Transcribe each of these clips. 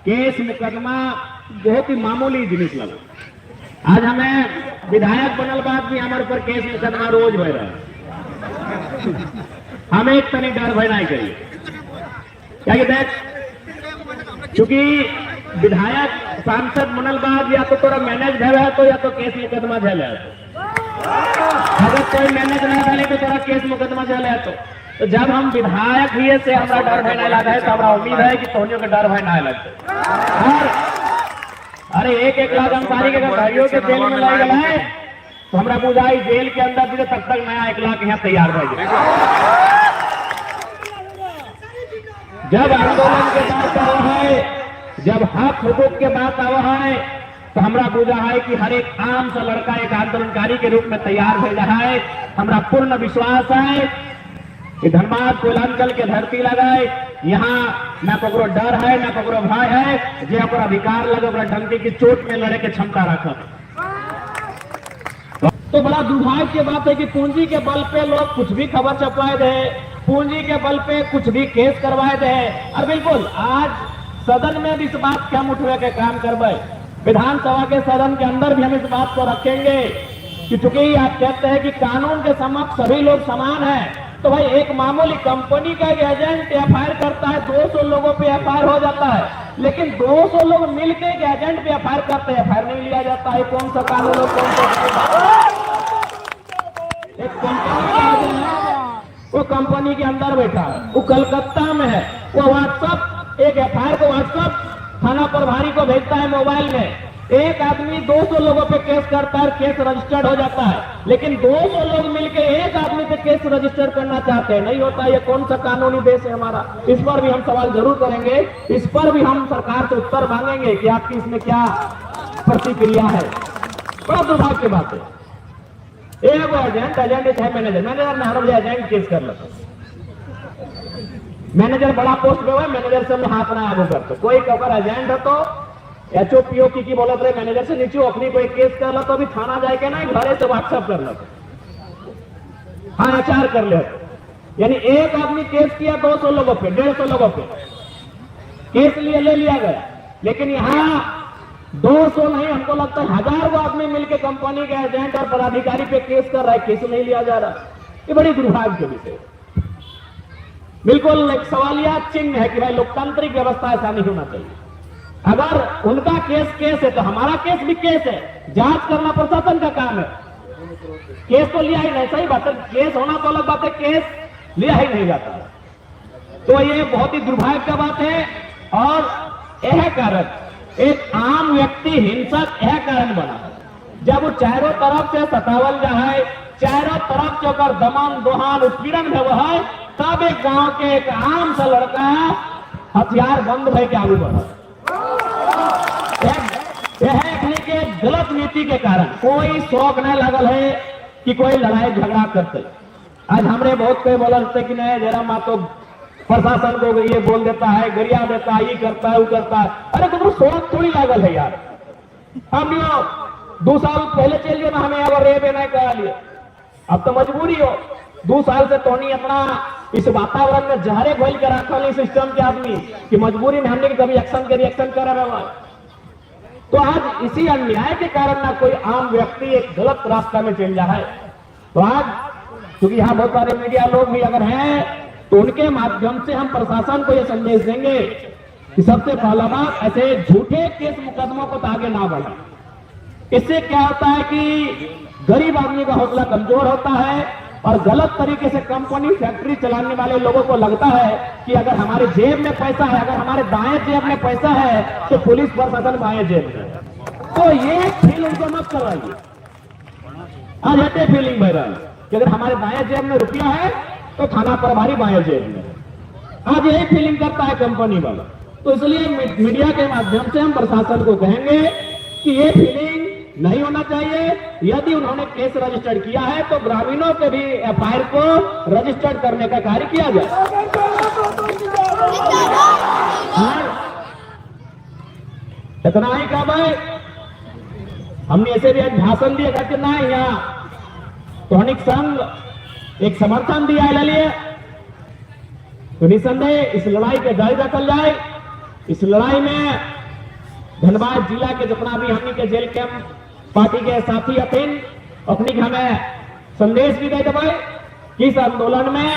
Case मुकदमा बहुत ही मामूली जिनिस लगा। आज हमें विधायक बनल बाद भी हमारे ऊपर केस मुकदमा रोज भय रहा। हम एक तनी डर भय नहीं करिए क्या कहते हैं, चूंकि विधायक सांसद बनल बाद या तो तोरा मैनेज भय है तो या तो केस मुकदमा झेल है। अगर कोई मैनेज नहीं भले तो तोरा केस मुकदमा झेल है। तो जब हम विधायक ही से हमारा डर भय नहीं लगा है तो हमारा उम्मीद है कि तोहनियों का डर भय नहीं लगता। और अरे 1-1 लाख अंसारी के भाइयों के जेल में लग गया है तो हमारा बुझाई जेल के अंदर भी तब तक नया 1 लाख यहाँ तैयार हो जाए। जब आंदोलन के बात आ रहा है, जब हक हुकूक के बात आ रहा है तो हमारा बुझा है कि हर एक आम सा लड़का एक आंदोलनकारी के रूप में तैयार हो रहा है। हमारा पूर्ण विश्वास है कि धनबाद कोयलांचल के धरती लगाए यहाँ न ककरो डर है न ककरो भय है। जे अपना अधिकार लगे अपना डंकी की चोट में लड़े के क्षमता रखा। तो बड़ा दुर्भाग्य की बात है कि पूंजी के बल पे लोग कुछ भी खबर छपवाए दे, पूंजी के बल पे कुछ भी केस करवाए दे। और बिल्कुल आज सदन में भी इस बात के हम उठवे के काम करवे, विधानसभा के सदन के अंदर भी हम इस बात को रखेंगे कि चूंकि आप कहते हैं कि कानून के समक्ष सभी लोग समान हैं, तो भाई एक मामूली कंपनी का एजेंट एफआईआर करता है, 200 लोगों पे एफआईआर हो जाता है, लेकिन 200 लोग मिलकर एक एजेंट पे एफआईआर करते हैं, एफआईआर नहीं लिया जाता है। कौन सा कानून है? कौन सा एक कंपनी का एजेंट है, वो कंपनी के अंदर बैठा है, वो कलकत्ता में है, वो व्हाट्सएप एक एफआईआर को व्हाट्सएप थाना प्रभारी को भेजता है मोबाइल में। एक आदमी 200 लोगों पे केस करता है, केस रजिस्टर्ड हो जाता है, लेकिन 200 लोग मिलकर एक आदमी पे केस रजिस्टर करना चाहते हैं, नहीं होता। ये कौन सा कानूनी देश है हमारा? इस पर भी हम सवाल जरूर करेंगे, इस पर भी हम सरकार से उत्तर मांगेंगे कि आपकी इसमें क्या प्रतिक्रिया है। बड़ा दुर्भाग्य की बात है। एक एजेंट है मैनेजर ने हर एजेंट केस कर लेते, मैनेजर बड़ा पोस्ट पे हुआ, मैनेजर से हाथ ना आगू करते। कोई अगर एजेंट है तो एचओपीओ की बोलत रहे मैनेजर से नीचे अपनी कोई केस कर लो तो अभी थाना जाए के ना घरे से व्हाट्सएप कर लो, हाँ एचआर कर ले। यानी एक आदमी केस किया 200 लोगों पे, 150 लोगों पे केस ले लिया गया, लेकिन यहाँ 200 नहीं, हमको लगता है 1000 आदमी मिलकर कंपनी के एजेंट और पदाधिकारी पे केस कर रहा है, केस नहीं लिया जा रहा। ये बड़ी दुर्भाग्य के विषय, बिल्कुल एक सवालिया चिन्ह है कि भाई लोकतांत्रिक व्यवस्था ऐसा नहीं होना चाहिए। अगर उनका केस है तो हमारा केस भी केस है, जांच करना प्रशासन का काम है। केस तो लिया ही नहीं, सही बात है, केस होना तो अलग बात है, केस लिया ही नहीं जाता। तो ये बहुत ही दुर्भाग्य का बात है। और यह कारण एक आम व्यक्ति हिंसक यह कारण बना जब वो चारों तरफ से सतावल जाए, चारों तरफ से होकर दमन दोहन उत्पीड़न है वह, तब एक गांव के एक आम सा लड़का हथियार बंद भय के आगे बढ़ा। यह के गलत नीति के कारण कोई शौक नहीं लगल है कि कोई लड़ाई झगड़ा करते। आज हमरे बहुत कोई बोलते कि नहीं जरा मा तो प्रशासन को ये बोल देता है, गरिया देता है, ये करता है, वो करता है। अरे तो शौक थोड़ी लागल है यार। हम लोग 2 साल पहले चलिए ना, हमें अब रेबे नहीं करा लिए, अब तो मजबूरी हो। 2 साल से तो नहीं अपना इस वातावरण में जहरे घोल कर रखा सिस्टम के आदमी की मजबूरी में हमने कभी एक्शन के रिएक्शन कर रहा है। तो आज इसी अन्याय के कारण ना कोई आम व्यक्ति एक गलत रास्ता में चल रहा है। तो आज क्योंकि यहाँ बहुत सारे मीडिया लोग भी अगर हैं तो उनके माध्यम से हम प्रशासन को यह संदेश देंगे कि सबसे पहला बात ऐसे झूठे केस मुकदमों को तो आगे ना बढ़े। इससे क्या होता है कि गरीब आदमी का हौसला कमजोर होता है और गलत तरीके से कंपनी फैक्ट्री चलाने वाले लोगों को लगता है कि अगर हमारे जेब में पैसा है, अगर हमारे दाएं जेब में पैसा है तो पुलिस प्रशासन बाएं जेब में। तो ये फील उनको मत करवाइए। आज ऐसे फीलिंग बह रहा है कि अगर हमारे दाएं जेब में रुपया है तो थाना प्रभारी बाएं जेब में। आज यही फीलिंग करता है कंपनी वाला। तो इसलिए मीडिया के माध्यम से हम प्रशासन को कहेंगे कि ये फीलिंग नहीं होना चाहिए। यदि उन्होंने केस रजिस्टर किया है तो ग्रामीणों के भी एफआईआर को रजिस्टर्ड करने का कार्य किया जाए। इतना ही काम है। हमने ऐसे भी आज भाषण दिया कि ना यहाँ टॉनिक संघ एक समर्थन दिया है लिए, तो निसंदेह इस लड़ाई के जारी रखल जाए। इस लड़ाई में धनबाद जिला के जितना भी हमनी के जेल कैंप पार्टी के साथी अथिन अपनी हमें संदेश भी दे दे कि इस आंदोलन में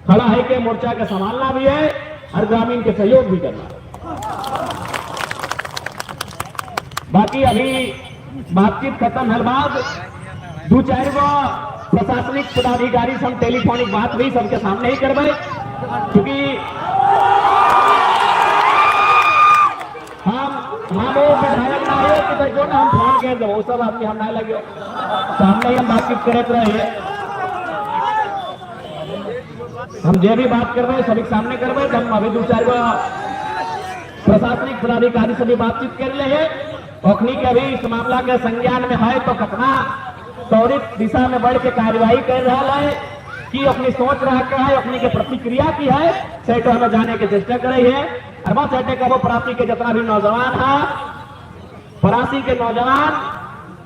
खड़ा है के मोर्चा के संभालना भी है और ग्रामीण के सहयोग भी करना है। बाकी अभी बातचीत खत्म है बाद 2-4 गो प्रशासनिक पदाधिकारी से हम टेलीफोनिक बात भी सबके सामने ही करवाए, क्योंकि हम वो विधायक ना हो कि जो ना हम फोन कह दो वो सब आदमी हम ना लगे सामने ही हम बातचीत करते रहे। हम जो भी बात करवे सभी सामने करवे। हम अभी 2-4 गो प्रशासनिक पदाधिकारी से भी बातचीत कर ले है। अखनी के अभी इस मामला के संज्ञान में है तो कितना त्वरित दिशा में बढ़ के कार्यवाही कर रहा है कि अपनी सोच रहा क्या है, अपनी के प्रतिक्रिया की है सेठ हमें जाने की चेष्टा कर रही है। और बस सेठे का वो प्रांति के जितना भी नौजवान है, फरासी के नौजवान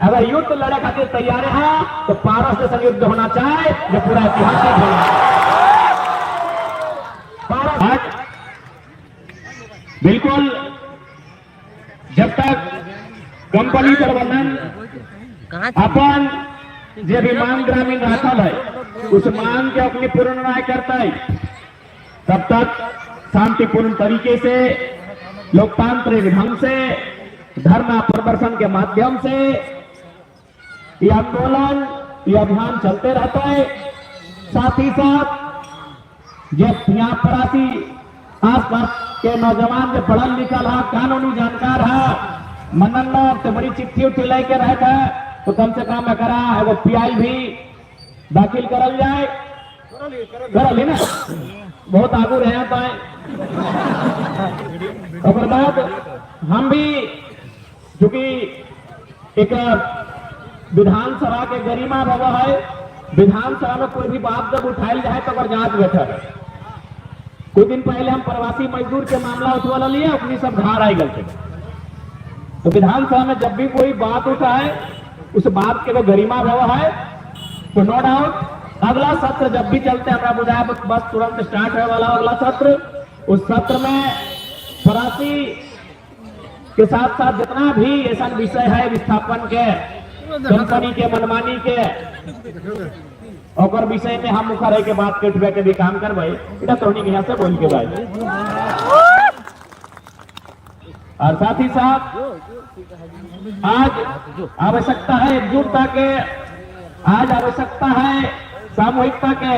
अगर युद्ध लड़े खातिर तैयार है तो पारस से संयुद्ध होना चाहे जो पूरा ऐतिहासिक होना। बिल्कुल जब तक कंपनी प्रबंधन अपन जो भी मांग ग्रामीण राखल है उस मांग के अपनी पूर्ण न्याय करता है, तब तक शांतिपूर्ण तरीके से लोकतांत्रिक ढंग से धरना प्रदर्शन के माध्यम से ये आंदोलन ये अभियान चलते रहता है। साथ ही साथ जब यहाँ फरासी आसपास के नौजवान जो पढ़ल लिखल है, कानूनी जानकार है, मनन तो बड़ी चिट्ठी उठी लेके रहता है तो कम से कम करा वो पीआई भी दाखिल करल जाए। करल ना बहुत आगू रहे पाए। और बाद हम भी चूंकि एक विधानसभा के गरिमा रहा है, विधानसभा में कोई भी बात जब उठाई जाए तो अगर जांच बैठा है। कुछ दिन पहले हम प्रवासी मजदूर के मामला उठवा लिए, अपनी सब धार आई गलते। तो विधानसभा में जब भी कोई बात उठाए उस बात के वो गरिमा रहा है तो नो डाउट अगला सत्र जब भी चलते हमारा बुझाया बस तुरंत स्टार्ट होने वाला अगला सत्र। उस सत्र में फरासी के साथ साथ जितना भी ऐसा विषय है विस्थापन के, कंपनी के मनमानी के और विषय में हम मुखर के बात के उठवे के भी काम करवाए तो यहाँ से बोल के भाई। और साथ ही साथ आज आवश्यकता है एकजुटता के, आज आवश्यकता है सामूहिकता के,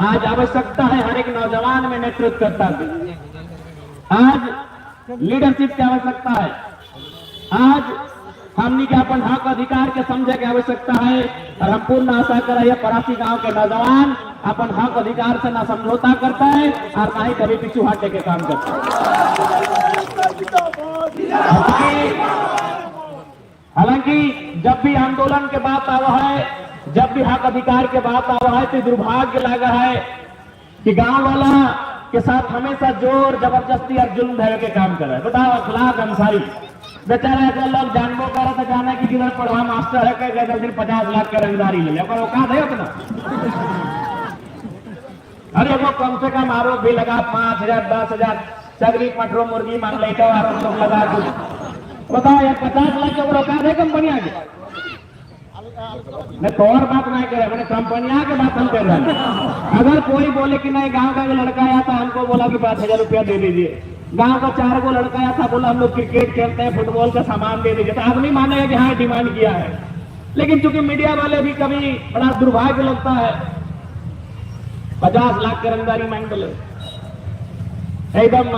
आज आवश्यकता है हर एक नौजवान में नेतृत्वकर्ता की, आज लीडरशिप की आवश्यकता है, आज हमनी के अपन हक अधिकार के समझे की आवश्यकता है। और हम पूर्ण आशा कर रहे परासी गांव के नौजवान अपन हक अधिकार से ना समझौता करता है और ना ही कभी पीछू हटने के काम करता है। हालांकि जब भी आंदोलन के बात आवा है, जब भी हक अधिकार के बात आवा है तो दुर्भाग्य लगा है कि गांव वाला के साथ हमेशा जोर जबरदस्ती और जुल्म धरे के काम कर रहे हैं। बताओ अखलाक अंसारी बेचारा ऐसे लोग जानबो करे तो जाने की जिधर पढ़वा मास्टर है कह गए दिन 50 लाख का रंगदारी ले लिया, औकात है उतना? अरे वो कम से कम आरोप भी लगा 5,000 10,000 सगरी पटरो मुर्गी मांग लेगा आरोप तो लगा कुछ। बताओ यार 50 लाख के औकात है कंपनी आगे? मैं तो और बात नहीं करे, मैंने कंपनियां के बात हम कर रहे हैं। अगर कोई बोले कि नहीं गांव का लड़का आया था हमको बोला कि 5,000 रुपया दे दीजिए, गांव का 4 गो लड़का आया था बोला हम लोग क्रिकेट खेलते हैं फुटबॉल का सामान दे दीजिए, तो आदमी मानेगा कि हाँ डिमांड किया है। लेकिन चूंकि मीडिया वाले भी कभी बड़ा दुर्भाग्य लगता है 50 लाख की रंगदारी मांग ले एकदम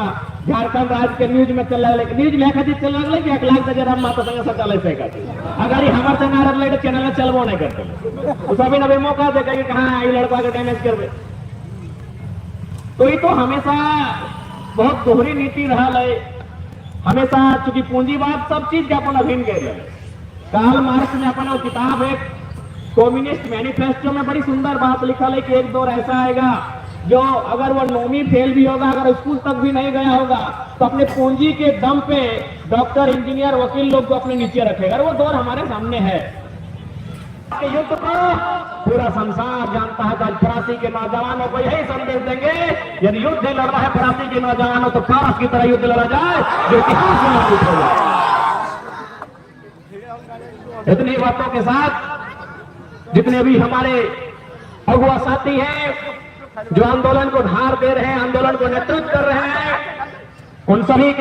झारखंड राज्य के न्यूज में चल रहा है। न्यूज में खातिर चल रहा है कि 1 लाख तक हम माता संग सचाले से अगर हमारे से ना रहे चैनल में चलबो नहीं करते तो सभी नबे मौका देगा कि कहाँ ये लड़का के डैमेज करवे। तो ये तो हमेशा बहुत दोहरी नीति रहा है, हमेशा चूंकि पूंजीवाद सब चीज के अपन अधीन गए। कार्ल मार्क्स ने अपना किताब एक कम्युनिस्ट मैनिफेस्टो में बड़ी सुंदर बात लिखा है कि एक दौर ऐसा आएगा जो अगर वो 9वीं फेल भी होगा, अगर स्कूल तक भी नहीं गया होगा तो अपने पूंजी के दम पे डॉक्टर इंजीनियर वकील लोग को अपने नीचे रखेगा। और वो दौर हमारे सामने है। युद्ध को पूरा संसार जानता है। आज फरासी के नौजवानों को यही संदेश देंगे, यदि युद्ध ही लड़ना है फरासी के नौजवानों तो फारस की तरह युद्ध लड़ा जाए जो इतिहास में नामित हो जाए। इतनी बातों के साथ जितने भी हमारे अगुआ साथी हैं जो आंदोलन को धार दे रहे हैं, आंदोलन को नेतृत्व कर रहे हैं, उन सभी के